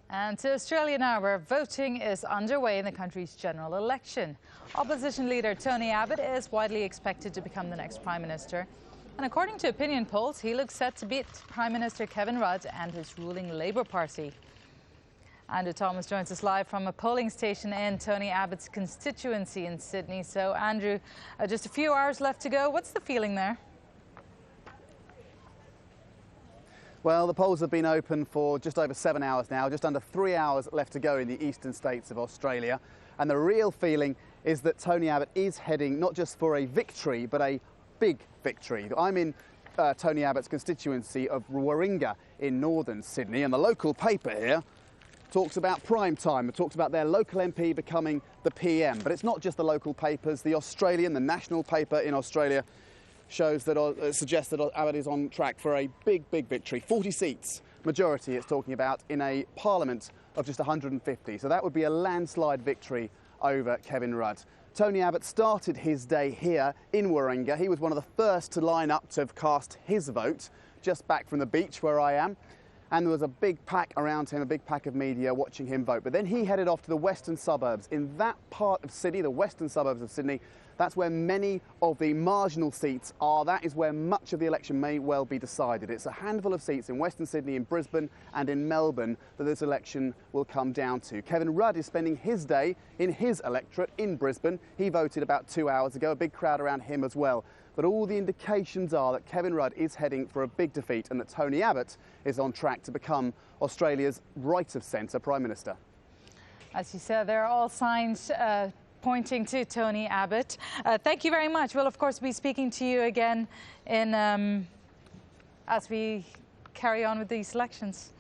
And to Australia now, where voting is underway in the country's general election. Opposition leader Tony Abbott is widely expected to become the next Prime Minister. And according to opinion polls, he looks set to beat Prime Minister Kevin Rudd and his ruling Labour Party. Andrew Thomas joins us live from a polling station in Tony Abbott's constituency in Sydney. So, Andrew, just a few hours left to go. What's the feeling there? Well, the polls have been open for just over 7 hours now, just under 3 hours left to go in the eastern states of Australia. And the real feeling is that Tony Abbott is heading not just for a victory, but a big victory. I'm in Tony Abbott's constituency of Warringah in northern Sydney, and the local paper here talks about prime time. It talks about their local MP becoming the PM. But it's not just the local papers. The national paper in Australia suggests that Abbott is on track for a big victory. 40 seats, majority it's talking about, in a parliament of just 150. So that would be a landslide victory over Kevin Rudd. Tony Abbott started his day here in Warringah. He was one of the first to line up to have cast his vote, just back from the beach where I am. And there was a big pack around him, a big pack of media watching him vote. But then he headed off to the western suburbs. In that part of Sydney, the western suburbs of Sydney, that's where many of the marginal seats are. That is where much of the election may well be decided. It's a handful of seats in Western Sydney, in Brisbane and in Melbourne that this election will come down to. Kevin Rudd is spending his day in his electorate in Brisbane. He voted about 2 hours ago, a big crowd around him as well. But all the indications are that Kevin Rudd is heading for a big defeat and that Tony Abbott is on track to become Australia's right-of-centre Prime Minister. As you said, there are all signs pointing to Tony Abbott. Thank you very much. We'll, of course, be speaking to you again as we carry on with these elections.